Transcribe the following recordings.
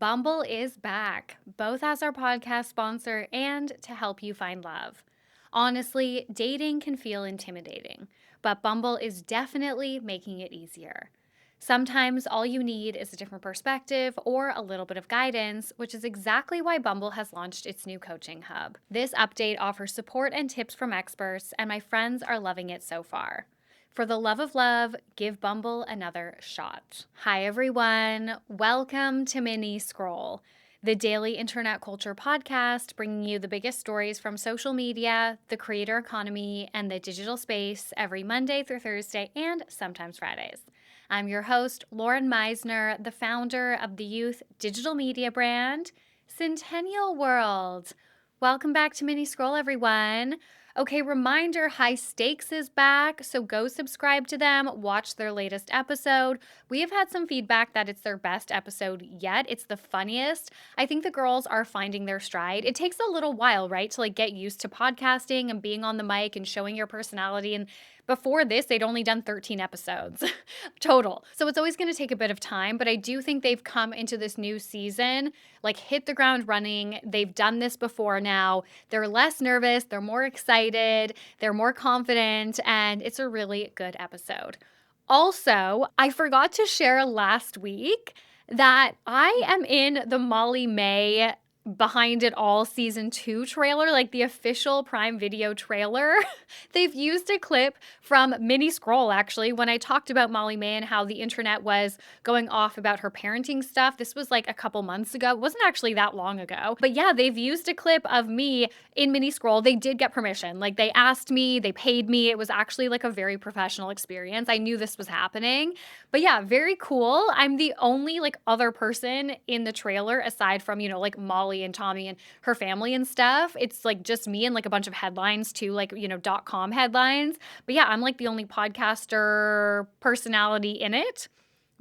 Bumble is back, both as our podcast sponsor and to help you find love. Honestly, dating can feel intimidating, but Bumble is definitely making it easier. Sometimes all you need is a different perspective or a little bit of guidance, which is exactly why Bumble has launched its new coaching hub. This update offers support and tips from experts, and my friends are loving it so far. For the love of love, give Bumble another shot. Hi, everyone. Welcome to Mini Scroll, the daily internet culture podcast bringing you the biggest stories from social media, the creator economy, and the digital space every Monday through Thursday and sometimes Fridays. I'm your host, Lauren Meisner, the founder of the youth digital media brand, Centennial World. Welcome back to Mini Scroll, everyone. Okay, reminder, High Stakes is back, so go subscribe to them, watch their latest episode. We have had some feedback that it's their best episode yet. It's the funniest. I think the girls are finding their stride. It takes a little while, right, to get used to podcasting and being on the mic and showing your personality. And before this, they'd only done 13 episodes total. So it's always going to take a bit of time, but I do think they've come into this new season, hit the ground running. They've done this before now. They're less nervous, they're more excited, they're more confident, and it's a really good episode. Also, I forgot to share last week that I am in the Molly May Behind It All season 2 trailer, the official Prime Video trailer. They've used a clip from Mini Scroll, actually, when I talked about Molly May and how the internet was going off about her parenting stuff. This was a couple months ago. It wasn't actually that long ago. But yeah, they've used a clip of me in Mini Scroll. They did get permission. They asked me, they paid me. It was actually a very professional experience. I knew this was happening. But yeah, very cool. I'm the only other person in the trailer aside from, Molly and Tommy and her family and stuff. It's just me and a bunch of headlines too, .com headlines. But yeah, I'm the only podcaster personality in it.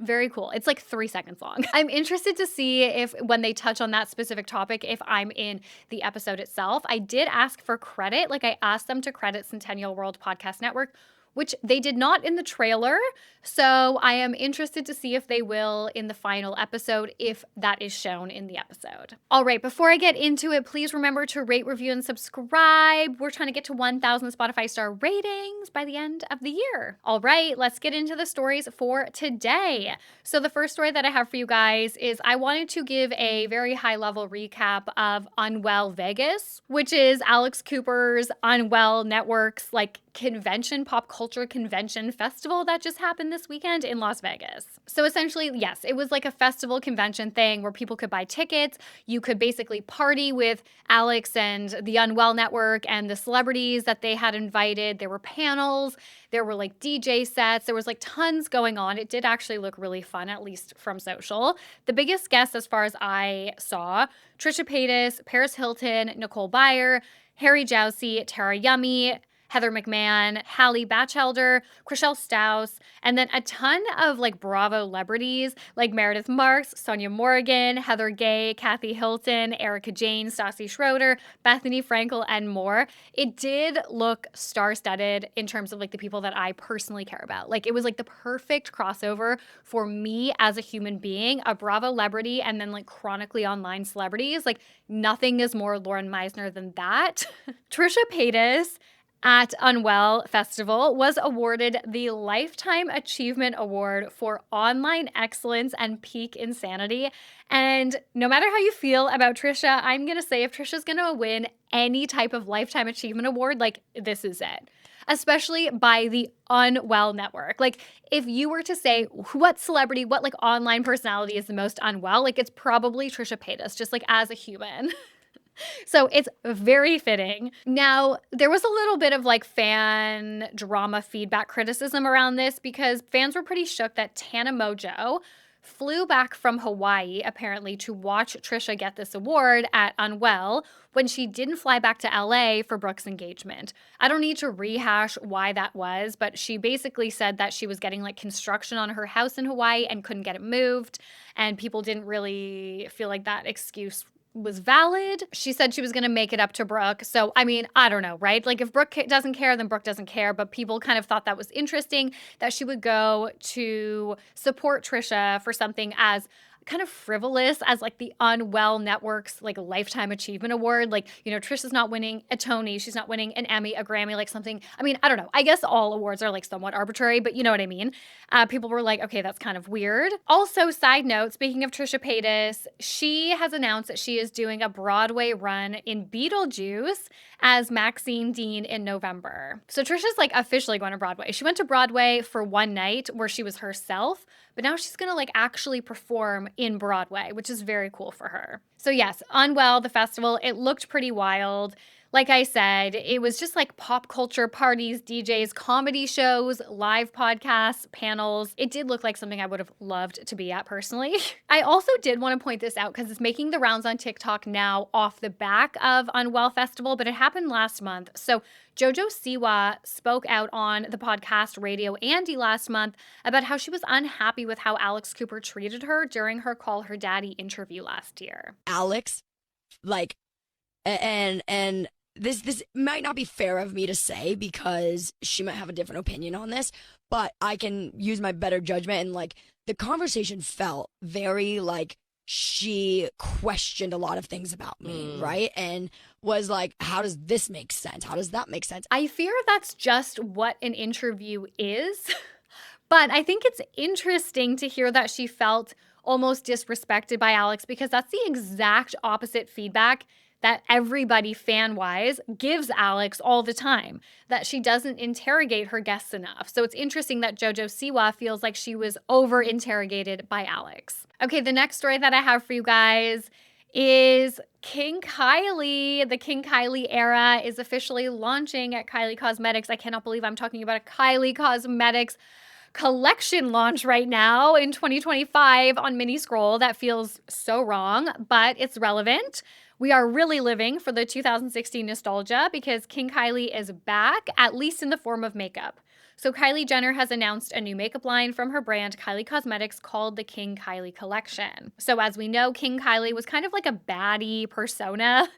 Very cool. It's 3 seconds long. I'm interested to see if when they touch on that specific topic, if I'm in the episode itself. I did ask for credit. I asked them to credit Centennial World Podcast Network, which they did not in the trailer. So I am interested to see if they will in the final episode, if that is shown in the episode. All right, before I get into it, please remember to rate, review, and subscribe. We're trying to get to 1,000 Spotify star ratings by the end of the year. All right, let's get into the stories for today. So the first story that I have for you guys is I wanted to give a very high-level recap of Unwell Vegas, which is Alex Cooper's Unwell Network's convention, pop culture convention festival that just happened this weekend in Las Vegas. So essentially, yes, it was a festival convention thing where people could buy tickets. You could basically party with Alex and the Unwell Network and the celebrities that they had invited. There were panels, there were DJ sets, there was tons going on. It did actually look really fun, at least from social. The biggest guests, as far as I saw, Trisha Paytas, Paris Hilton, Nicole Byer, Harry Jowsey, Tara Yummy, Heather McMahon, Hallie Batchelder, Chriselle Staus, and then a ton of Bravo celebrities like Meredith Marks, Sonia Morgan, Heather Gay, Kathy Hilton, Erica Jane, Stassi Schroeder, Bethany Frankel, and more. It did look star-studded in terms of the people that I personally care about. It was the perfect crossover for me as a human being, a Bravo celebrity, and then chronically online celebrities. Nothing is more Lauren Meisner than that. Trisha Paytas at Unwell Festival was awarded the Lifetime Achievement Award for Online Excellence and Peak Insanity. And no matter how you feel about Trisha, I'm going to say if Trisha's going to win any type of Lifetime Achievement Award, this is it. Especially by the Unwell Network. If you were to say what celebrity, what online personality is the most unwell, it's probably Trisha Paytas, just as a human. So it's very fitting. Now, there was a little bit of fan drama feedback criticism around this because fans were pretty shook that Tana Mojo flew back from Hawaii, apparently, to watch Trisha get this award at Unwell when she didn't fly back to LA for Brooke's engagement. I don't need to rehash why that was, but she basically said that she was getting construction on her house in Hawaii and couldn't get it moved, and people didn't really feel that excuse was valid. She said she was going to make it up to Brooke. So, I mean, I don't know, right? If Brooke doesn't care, then Brooke doesn't care. But people kind of thought that was interesting that she would go to support Trisha for something as kind of frivolous as like the Unwell Network's like Lifetime Achievement Award. Like, Trisha's not winning a Tony, she's not winning an Emmy, a Grammy, like something. I mean, I don't know. I guess all awards are like somewhat arbitrary, but you know what I mean. People were like, okay, that's kind of weird. Also, side note, speaking of Trisha Paytas, she has announced that she is doing a Broadway run in Beetlejuice as Maxine Dean in November. So Trisha's like officially going to Broadway. She went to Broadway for one night where she was herself, but now she's gonna like actually perform in Broadway, which is very cool for her. So yes, Unwell, the festival, it looked pretty wild. Like I said, it was just like pop culture parties, DJs, comedy shows, live podcasts, panels. It did look like something I would have loved to be at personally. I also did want to point this out because it's making the rounds on TikTok now off the back of Unwell Festival, but it happened last month. So JoJo Siwa spoke out on the podcast Radio Andy last month about how she was unhappy with how Alex Cooper treated her during her Call Her Daddy interview last year. Alex, like, and this might not be fair of me to say because she might have a different opinion on this, but I can use my better judgment, and like the conversation felt very like she questioned a lot of things about me, right? And was like, how does this make sense? How does that make sense? I fear that's just what an interview is. But I think it's interesting to hear that she felt almost disrespected by Alex because that's the exact opposite feedback that everybody fan-wise gives Alex all the time, that she doesn't interrogate her guests enough. So it's interesting that JoJo Siwa feels like she was over-interrogated by Alex. Okay, the next story that I have for you guys is King Kylie. The King Kylie era is officially launching at Kylie Cosmetics. I cannot believe I'm talking about a Kylie Cosmetics collection launch right now in 2025 on Mini Scroll. That feels so wrong, but it's relevant. We are really living for the 2016 nostalgia because King Kylie is back, at least in the form of makeup. So Kylie Jenner has announced a new makeup line from her brand, Kylie Cosmetics, called the King Kylie Collection. So as we know, King Kylie was kind of like a baddie persona,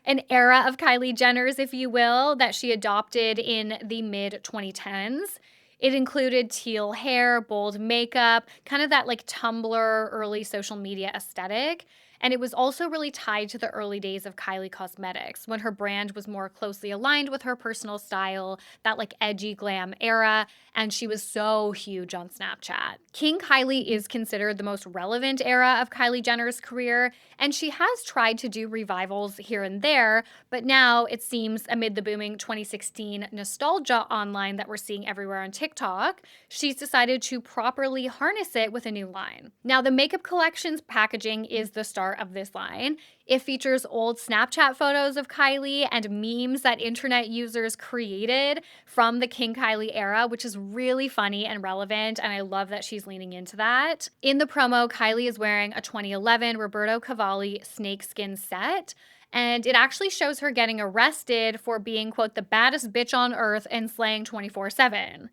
an era of Kylie Jenner's, if you will, that she adopted in the mid-2010s. It included teal hair, bold makeup, kind of that like Tumblr early social media aesthetic. And it was also really tied to the early days of Kylie Cosmetics, when her brand was more closely aligned with her personal style, that like edgy glam era, and she was so huge on Snapchat. King Kylie is considered the most relevant era of Kylie Jenner's career, and she has tried to do revivals here and there, but now it seems amid the booming 2016 nostalgia online that we're seeing everywhere on TikTok, she's decided to properly harness it with a new line. Now, the makeup collection's packaging is the star of this line. It features old Snapchat photos of Kylie and memes that internet users created from the King Kylie era, which is really funny and relevant, and I love that she's leaning into that. In the promo, Kylie is wearing a 2011 Roberto Cavalli snakeskin set, and it actually shows her getting arrested for being, quote, the baddest bitch on earth and slaying 24/7.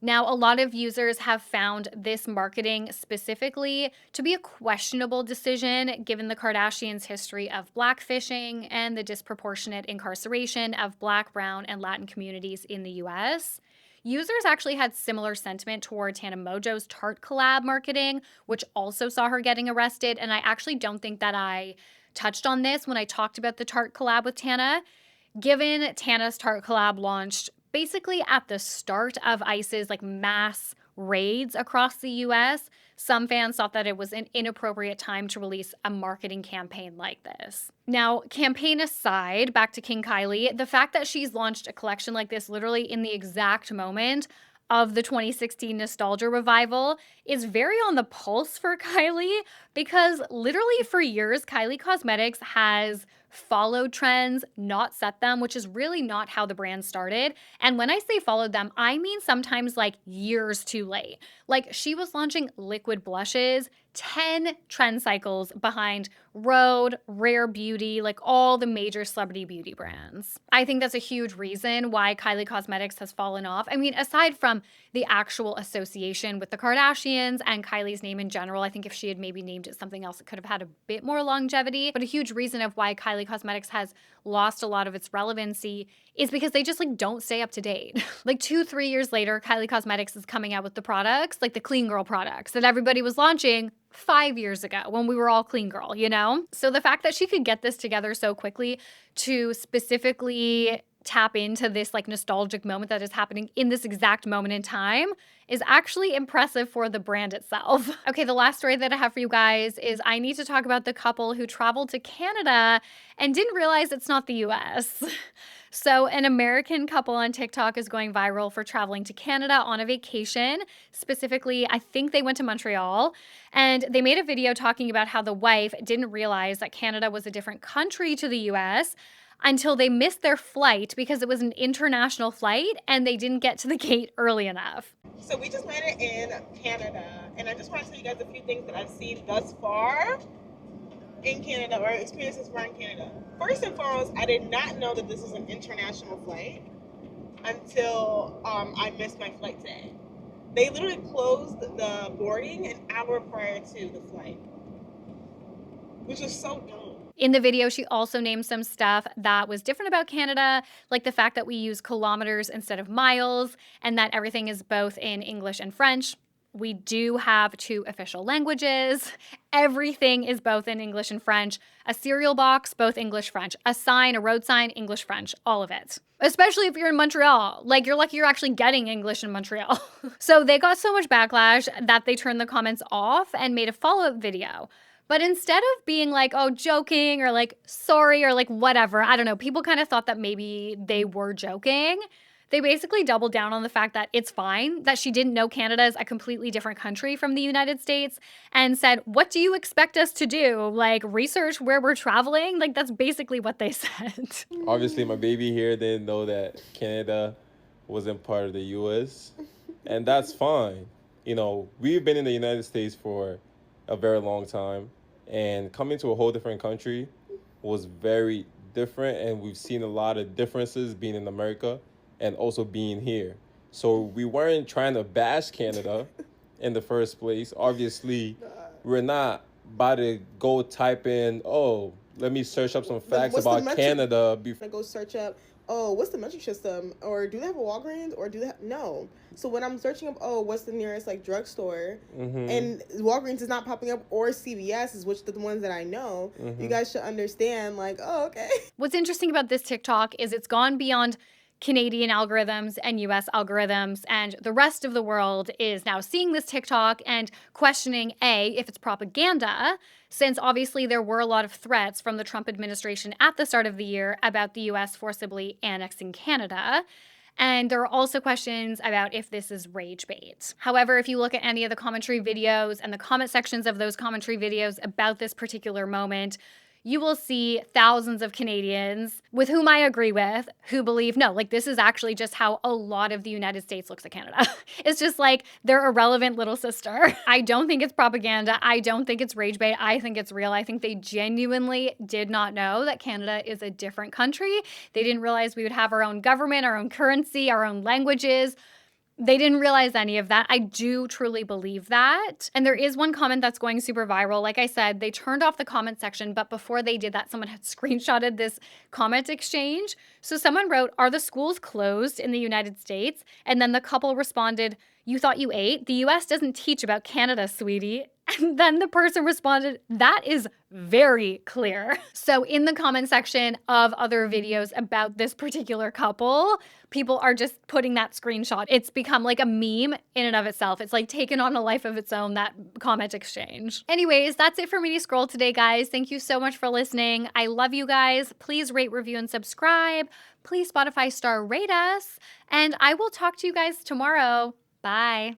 Now, a lot of users have found this marketing specifically to be a questionable decision given the Kardashians' history of blackfishing and the disproportionate incarceration of Black, Brown, and Latin communities in the US. Users actually had similar sentiment toward Tana Mojo's Tarte collab marketing, which also saw her getting arrested. And I actually don't think that I touched on this when I talked about the Tarte collab with Tana. Given Tana's Tarte collab launched basically at the start of ICE's like mass raids across the US, some fans thought that it was an inappropriate time to release a marketing campaign like this. Now, campaign aside, back to King Kylie, the fact that she's launched a collection like this literally in the exact moment of the 2016 nostalgia revival is very on the pulse for Kylie because literally for years, Kylie Cosmetics has followed trends, not set them, which is really not how the brand started. And when I say followed them, I mean sometimes like years too late. Like she was launching liquid blushes 10 trend cycles behind Rhode, Rare Beauty, like all the major celebrity beauty brands. I think that's a huge reason why Kylie Cosmetics has fallen off. I mean, aside from the actual association with the Kardashians and Kylie's name in general, I think if she had maybe named it something else, it could have had a bit more longevity. But a huge reason of why Kylie Kylie Cosmetics has lost a lot of its relevancy is because they just like don't stay up to date. Like 2-3 years later, Kylie Cosmetics is coming out with the products, like the clean girl products that everybody was launching 5 years ago when we were all clean girl, you know? So the fact that she could get this together so quickly to specifically tap into this like nostalgic moment that is happening in this exact moment in time is actually impressive for the brand itself. Okay, the last story that I have for you guys is I need to talk about the couple who traveled to Canada and didn't realize it's not the US. So, an American couple on TikTok is going viral for traveling to Canada on a vacation. Specifically, I think they went to Montreal, and they made a video talking about how the wife didn't realize that Canada was a different country to the US until they missed their flight because it was an international flight and they didn't get to the gate early enough. So we just landed in Canada, and I just want to tell you guys a few things that I've seen thus far in Canada, or experiences around Canada. First and foremost, I did not know that this was an international flight until I missed my flight today. They literally closed the boarding an hour prior to the flight, which was so dumb. In the video, she also named some stuff that was different about Canada, like the fact that we use kilometers instead of miles, and that everything is both in English and French. We do have 2 official languages. Everything is both in English and French. A cereal box, both English, French. A sign, a road sign, English, French. All of it. Especially if you're in Montreal. Like, you're lucky you're actually getting English in Montreal. So they got so much backlash that they turned the comments off and made a follow-up video. But instead of being like, oh, joking, or like, sorry, or like, whatever, I don't know, people kind of thought that maybe they were joking. They basically doubled down on the fact that it's fine, that she didn't know Canada is a completely different country from the United States, and said, what do you expect us to do? Like, research where we're traveling? Like, that's basically what they said. Obviously, my baby here didn't know that Canada wasn't part of the U.S., and that's fine. You know, we've been in the United States for a very long time, and coming to a whole different country was very different, and we've seen a lot of differences being in America and also being here. So we weren't trying to bash Canada in the first place. Obviously, we're not about to go type in, oh, let me search up some facts about Canada. I go search up, oh, what's the metric system? Or do they have a Walgreens? Or do they have, no. So when I'm searching up, oh, what's the nearest like drugstore? And Walgreens is not popping up, or CVS is, which are the ones that I know. You guys should understand, like, oh, okay. What's interesting about this TikTok is it's gone beyond Canadian algorithms and US algorithms, and the rest of the world is now seeing this TikTok and questioning A, if it's propaganda, since obviously there were a lot of threats from the Trump administration at the start of the year about the US forcibly annexing Canada. And there are also questions about if this is rage bait. However, if you look at any of the commentary videos and the comment sections of those commentary videos about this particular moment, you will see thousands of Canadians with whom I agree with who believe, no, like this is actually just how a lot of the United States looks at Canada. It's just like their irrelevant little sister. I don't think it's propaganda. I don't think it's rage bait. I think it's real. I think they genuinely did not know that Canada is a different country. They didn't realize we would have our own government, our own currency, our own languages. They didn't realize any of that. I do truly believe that. And there is one comment that's going super viral. Like I said, they turned off the comment section, but before they did that, someone had screenshotted this comment exchange. So someone wrote, "Are the schools closed in the United States?" And then the couple responded, "You thought you ate? The US doesn't teach about Canada, sweetie." And then the person responded, "That is very clear." So in the comment section of other videos about this particular couple, people are just putting that screenshot. It's become like a meme in and of itself. It's like taken on a life of its own, that comment exchange. Anyways, that's it for me to scroll today, guys. Thank you so much for listening. I love you guys. Please rate, review, and subscribe. Please Spotify star rate us. And I will talk to you guys tomorrow. Bye.